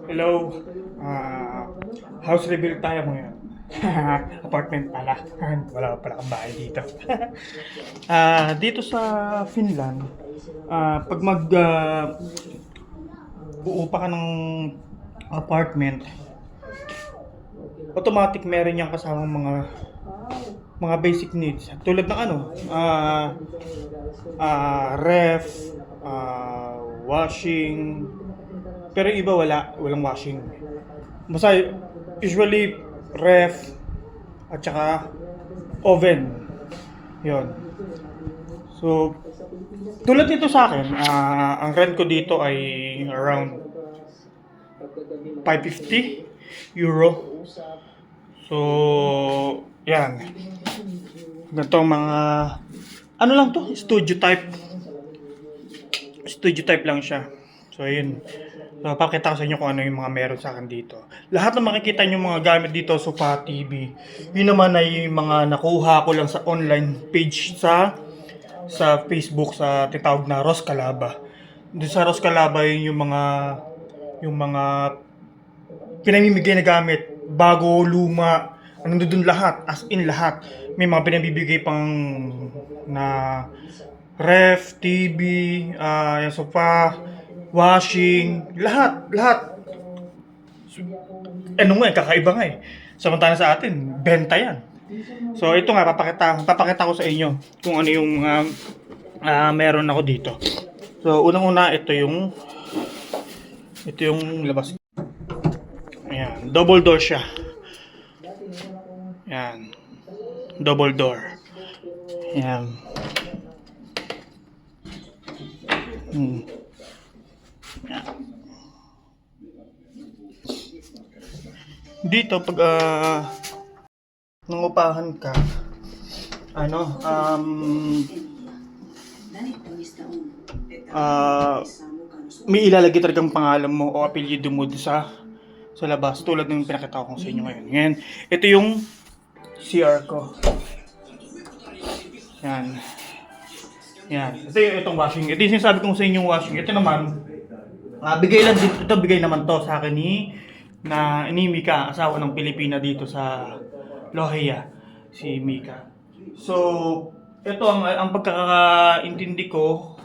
Hello. House reveal tayo ngayon. Apartment pala. Wala pala kang bahay dito. Dito sa Finland, pag uupa ka ng apartment, automatic meron niyang kasamang mga basic needs. Tulad ng ref, washing, pero yung iba walang washing. Basta usually ref at saka oven. 'Yon. So tulad nito sa akin, ang rent ko dito ay around 550 euro. So yan. Ganito mga ano lang to, studio type. Studio type lang siya. So ayun. So, papakita ko sa inyo kung ano yung mga meron sa akin dito. Lahat ng makikita nyo mga gamit dito, sofa, TV, yun naman ay mga nakuha ko lang sa online page sa Facebook sa tinatawag na Ros Kalaba. Doon sa Ros Kalaba yun yung mga pinamimigay na gamit, bago, luma, ano doon lahat, as in lahat. May mga pinabibigay pang na ref, TV, yung sofa, washing, lahat. Ano nga, kakaiba nga eh. Samantala sa atin, benta yan. So ito nga, papakita ko sa inyo kung ano yung meron ako dito. So unang-una, ito yung labas. Ayan, double door siya. Ayan, double door. Ayan. Dito pag nangupahan ka, may ilalagay talagang pangalan mo o apelyido mo sa labas, tulad ng pinakita ko sa inyo ngayon. Ngayon, ito yung CR ko. Yan. Itong washing. Ito yung sinasabi ko sa inyong washing. Ito naman, bigay naman to sa akin ni Mika, asawa ng Pilipina dito sa Lohia, si Mika. So, ito ang pagkakaintindi ko,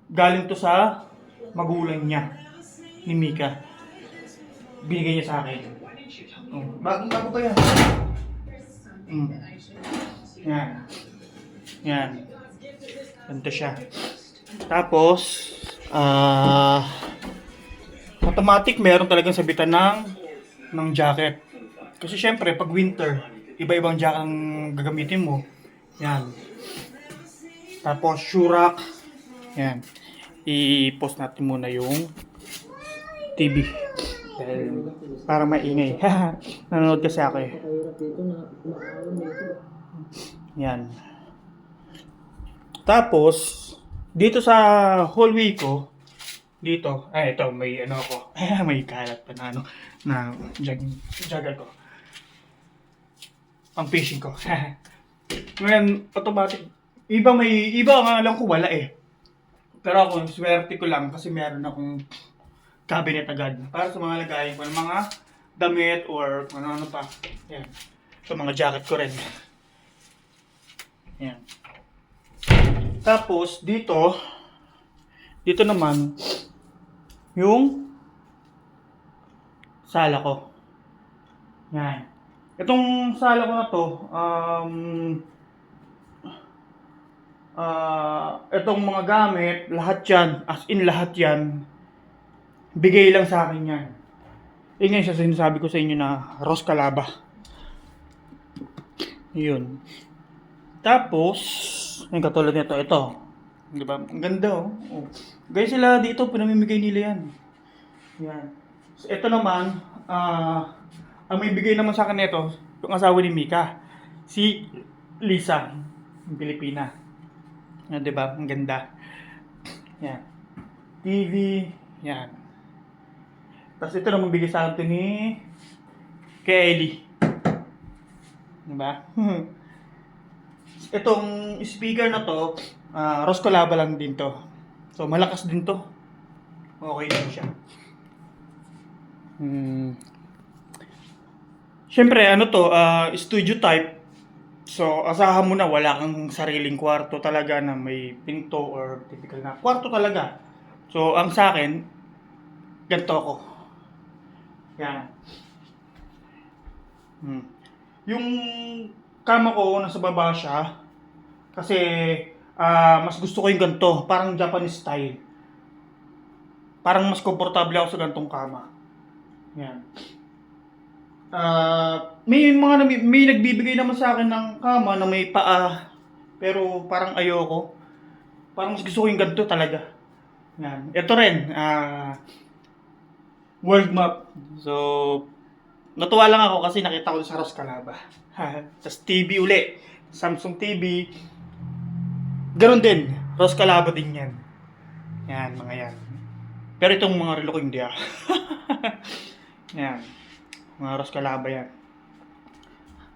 galing to sa magulang niya ni Mika. Binigay niya sa akin. Bago pa yan. Yan. Ganito siya. Tapos, automatic meron talagang sabitan ng jacket. Kasi syempre, pag winter, iba-ibang jacket ang gagamitin mo. Yan. Tapos, shoe rack. Yan. I-post natin muna yung TV. Dahil, para maingay. Nanonood kasi ako eh. Yan. Tapos, dito sa hallway ko, dito, ito, may ako, may kalat pa na jagger ko. Ang fishing ko. Ngayon, automatic, iba nga alam ko wala eh. Pero ako, swerte ko lang kasi meron akong cabinet agad. Para sa mga lagayan ko ng mga damit or ano pa. Yan. Ito, mga jacket ko rin. Yan. Tapos, dito naman, yung sala ko. Yan. Itong sala ko na to, itong mga gamit, lahat yan, as in lahat yan, bigay lang sa akin yan. Yun yung sinasabi ko sa inyo na Ros Kalaba. Yun. Tapos, yung katulad nito, ito. Di ba? Ang ganda oh. Guys, sila dito, pinamimigay nila yan. Yan. So, ito naman, ang may bigay naman sa akin nito, yung asawa ni Mika. Si Lisa, yung Pilipina. Yan, di ba? Ang ganda. Yan. TV. Yan. Tapos ito naman bigay sa akin ni Kelly. Di ba? Itong speaker na to, Ros Kalaba lang din to. So malakas din to. Okay din siya. Siyempre, ano to, studio type. So, asahan mo na wala kang sariling kwarto talaga na may pinto or typical na kwarto talaga. So, ang sa akin, ganito ako. Yan. Hmm. Yung kama ko, nasa baba siya. Kasi, mas gusto ko yung ganito. Parang Japanese style. Parang mas komportable ako sa gantong kama. Yan. May nagbibigay naman sa akin ng kama na may paa. Pero parang ayoko. Parang mas gusto ko yung ganito talaga. Yan. Ito rin, world map. So, natuwa lang ako kasi nakita ko sa Ros Calaba. Tapos TV uli. Samsung TV. Ganon din. Ros Calaba din yan. Yan, mga yan. Pero itong mga relo ko hindi Yan. Mga Ros Calaba yan.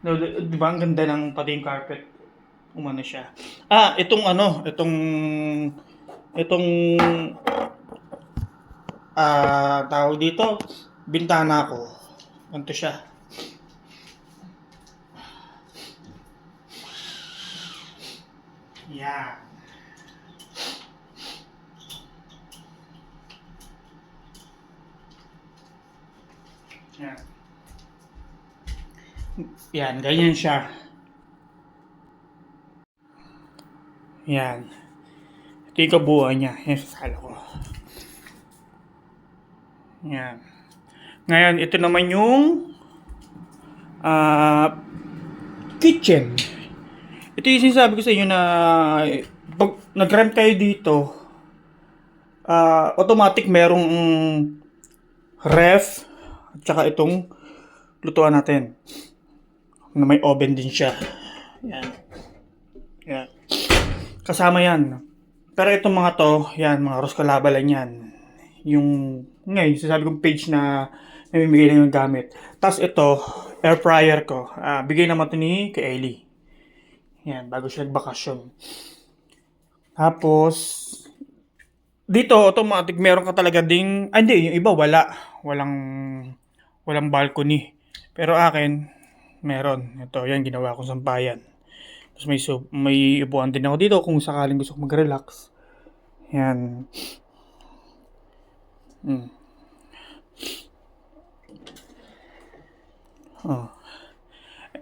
No, di ba ang ganda ng pati yung carpet? Umano siya. Itong tawag dito, bintana ko. Ganito siya. Yan. Yan. Yan, ganyan siya. Yan. Ito yung kabuuan niya. Yan sa sala ko. Yan. Ngayon, ito naman yung kitchen. Ito yung sinasabi ko sa inyo na pag nag-rent kayo dito, automatic merong ref at saka itong lutuan natin na may oven din siya. Yan. Yan. Kasama yan. Pero itong mga to, yan, mga Ros Calaba lang yan. Yung, ngayon, sasabi kong page na namimigay na yung gamit. Tapos ito, air fryer ko. Bigay naman ito ni kay Ellie. Yan, bago siya nagbakasyon. Tapos, dito, automatic, meron ka talaga ding, hindi, yung iba wala. Walang balcony. Pero akin, meron. Ito, yan, ginawa kong sampayan. Tapos may upuan din ako dito kung sakaling gusto ko mag-relax. Yan. Oh.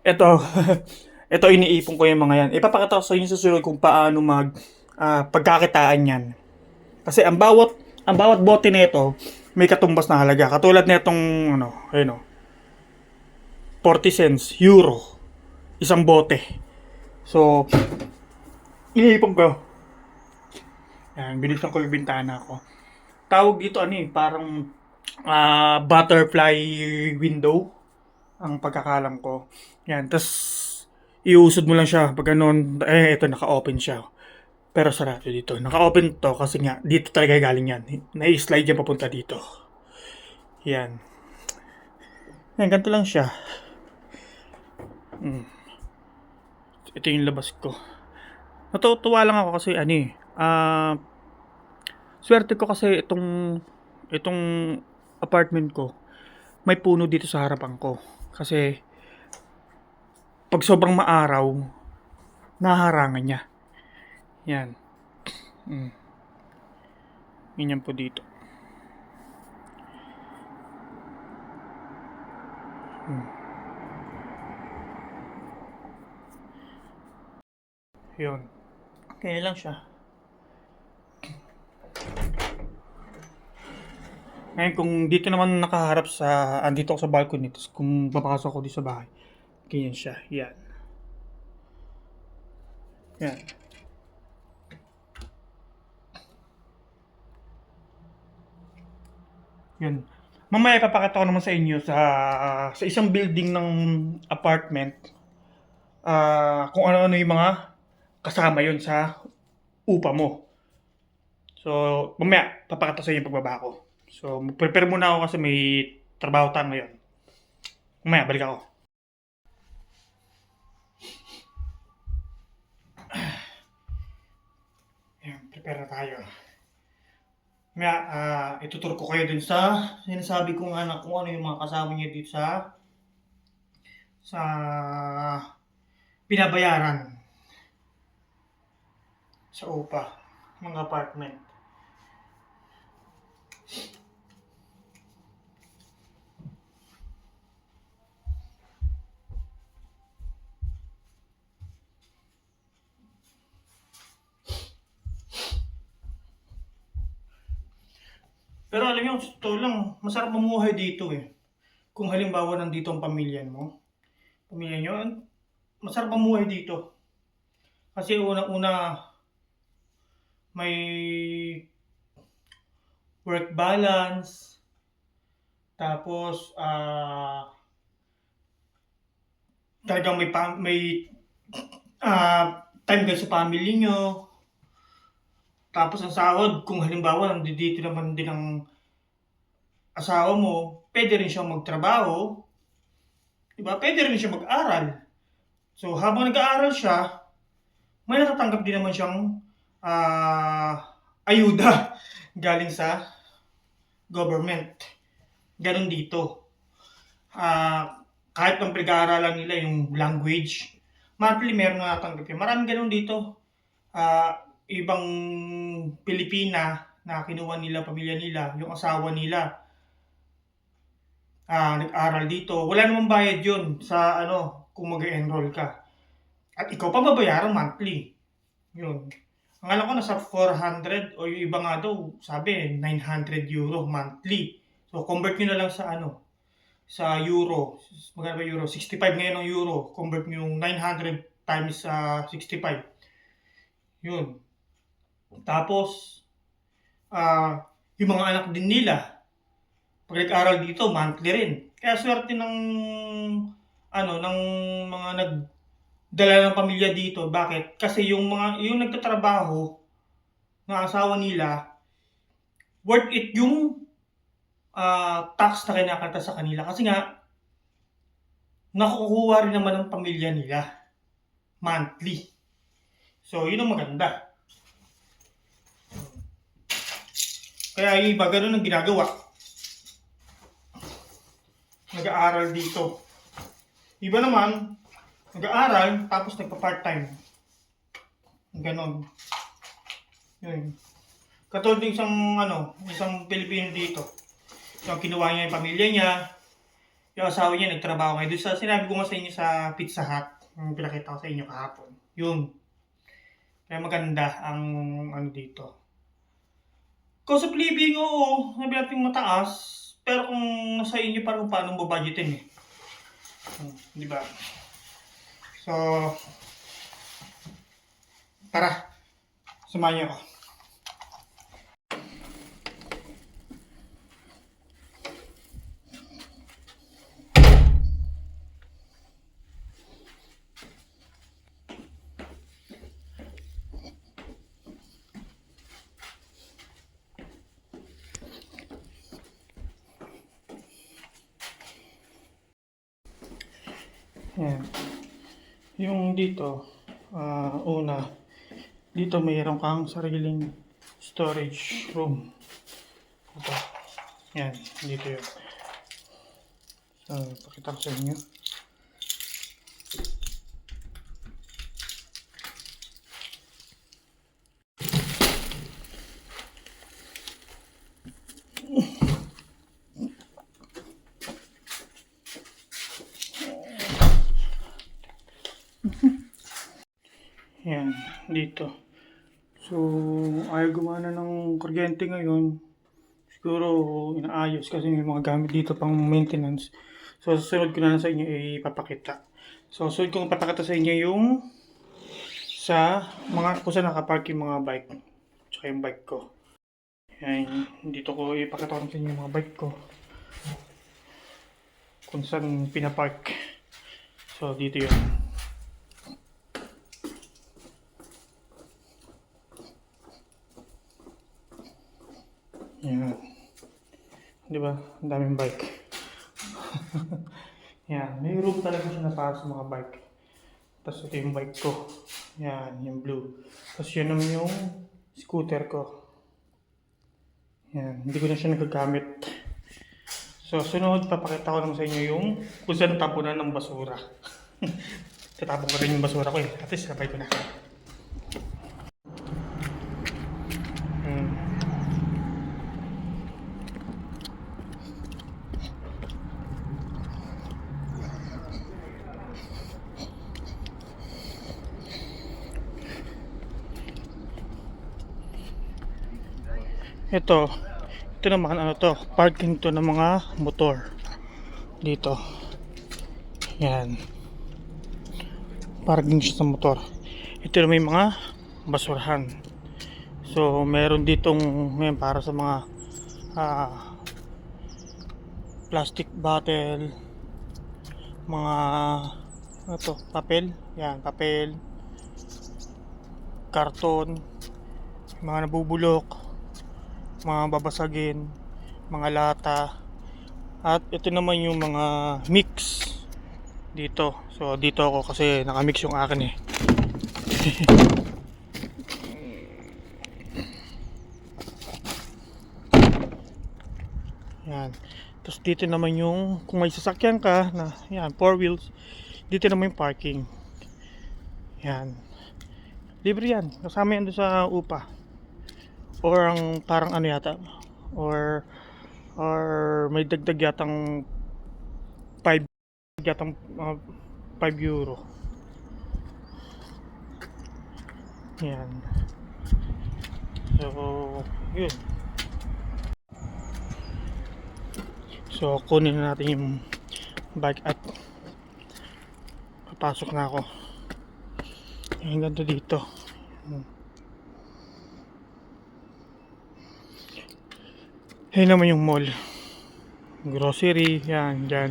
Ito, ito iniipon ko yung mga yan. Ipapakita ko sa inyo sa susunod kung paano pagkakitaan yan. Kasi ang bawat bote nito may katumbas na halaga. Katulad nitong ayun 40 cents euro isang bote. So, iniipon ko. Yan, binuksan ko yung bintana ko. Tawag dito parang butterfly window ang pagkakalam ko. Yan, tas iusod mo lang siya pag ganun. Ito naka-open siya. Pero sarado dito. Naka-open to kasi nga dito talaga galing yan. Nai-slide yan papunta dito. Yan. Yan, ganito lang siya. Ito yung labas ko. Natutuwa lang ako kasi swerte ko kasi itong apartment ko may puno dito sa harapan ko. Kasi pag sobrang maaraw, naharangan niya. Yan. Ganyan po dito. Yun. Kaya lang siya. Ngayon kung dito naman nakaharap andito ako sa balcony, tapos kung papasok ako dito sa bahay, ganyan siya. Yan. Yan. Yun. Mamaya ipapakita ko naman sa inyo sa isang building ng apartment kung ano-ano yung mga kasama yun sa upa mo. So, mamaya papakita sa inyo yung pagbaba ko. So, prepare muna ako kasi may trabaho tayo ngayon. Mamaya, balik ako. Ayan, prepare na tayo. Ituturo ko kayo dun sa sinasabi kong anak kung ano yung mga kasama niya dito sa binabayaran sa upa ng apartment. Pero alam niyo, sa totoo lang, masarap mamuhay dito eh. Kung halimbawa nandito ang pamilya niyo, masarap mamuhay dito. Kasi unang-una, may work balance, tapos talagang may time kayo sa family nyo. Tapos ang sahod, kung halimbawa nandito naman din ang asawa mo, pwede rin siyang magtrabaho, diba? Pwede rin siya mag-aral. So habang nag-aaral siya, may natatanggap din naman siyang ayuda galing sa government. Ganon dito. Kahit pang pinag-aaralan nila yung language, monthly meron na natanggap yun. Maraming ganon dito. Ibang Pilipina na kinuha nila, pamilya nila, yung asawa nila, nag-aral dito. Wala namang bayad yun sa kung mag-enroll ka. At ikaw pa babayaran monthly. Yun. Ang alam ko nasa 400 o yung iba nga daw, sabi 900 euro monthly. So convert nyo na lang sa euro. Magkano ba euro? 65 ngayon ang euro. Convert nyo yung 900 times 65. Yun. Tapos, yung mga anak din nila, pag nag-aral dito, monthly rin. Kaya swerte ng mga nagdala ng pamilya dito. Bakit? Kasi yung nagtatrabaho na asawa nila, worth it yung tax na kinakalta sa kanila. Kasi nga, nakukuha rin naman ng pamilya nila monthly. So, yun ang maganda. Kaya yung iba, ganun ang ginagawa. Nag-aaral dito. Iba naman, nag-aaral, tapos nagpa-part-time. Ganon. Yun. Katulad ng isang Pilipino dito. So, kinuha niya yung pamilya niya, yung asawa niya nagtrabaho ngayon. Doon sinabi ko nga sa inyo sa Pizza Hut, yung pinakita ko sa inyo kahapon. Yun. Kaya maganda ang dito. Cost of living, oo, sabi natin mataas, pero kung nasa inyo parang paano mo budgetin eh. Di ba? So, tara, samahan niyo ako. Yan. Yung dito, dito mayroon kang sariling storage room. Ito. Yan, dito yun. So, pakita ko sa inyo. Yan, dito. So, ayaw gumana ng kuryente ngayon. Siguro inaayos kasi may mga gamit dito pang maintenance. So, susunod ko na lang sa inyo ipapakita. So, susunod ko papakita sa inyo yung sa kung saan nakapark yung mga bike. Tsaka yung bike ko. Yan, dito ko ipakita ko sa inyo yung mga bike ko. Kung saan pinapark. So, dito yun. Yan. Di ba? Ang daming bike. Yan. May room talaga siya na para sa mga bike. Tapos ito yung bike ko. Yan. Yung blue. Tapos yun naman yung scooter ko. Yan, hindi ko na siya nagagamit. So, sunod, papakita ko naman sa inyo yung kung saan tapunan ng basura. Tatapon ko rin yung basura ko eh. At least, sabay ko na. Hmm. Ito naman ano to, parking to ng mga motor dito. Yan. Parking siya sa motor. Ito na may mga basurahan. So, meron ditong ngayon para sa mga plastic bottle, mga ano to, papel. Yan, papel, karton, mga nabubulok, mga babasagin, mga lata. At ito naman yung mga mix dito. So dito ako kasi nakamix yung akin eh. Yan. Tapos dito naman yung kung may sasakyan ka na yan, 4 wheels, dito naman yung parking. Yan. Libre yan. Kasama yan doon sa upa. Or ang parang ano yata. Or may dagdag yatang 5 yatang 5 euro. Yan. So, yun. So, kunin na natin yung bike at papasok na ako. Hanggang dito. Ayun naman yung mall. Grocery, yan, dyan.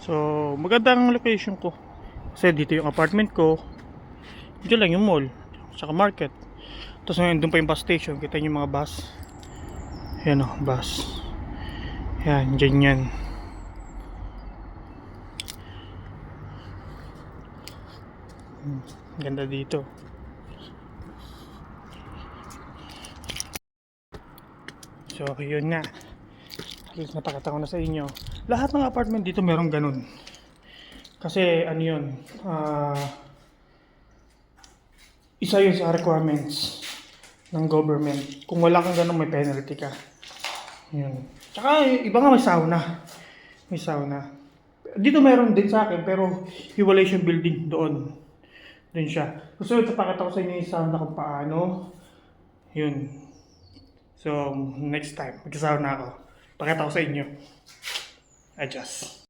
So, magandang location ko. Kasi dito yung apartment ko. Dito lang yung mall. Tsaka market. Tapos ngayon, doon pa yung bus station. Kita nyo yung mga bus. Yan o, bus. Yan, dyan yan. Ganda dito. So, yun nga. At least napakita ko na sa inyo. Lahat ng apartment dito meron ganun. Kasi, ano yun, isa yun sa requirements ng government. Kung wala kang ganun, may penalty ka. Yun. Tsaka, iba nga may sauna. May sauna. Dito meron din sa akin, pero hiwalay siyang building doon. Doon siya. Gusto ko ipakita ko sa inyo yung sauna kung paano. Yun. So, next time, magkasawa na ako. Pakita ko sa inyo. Adjust.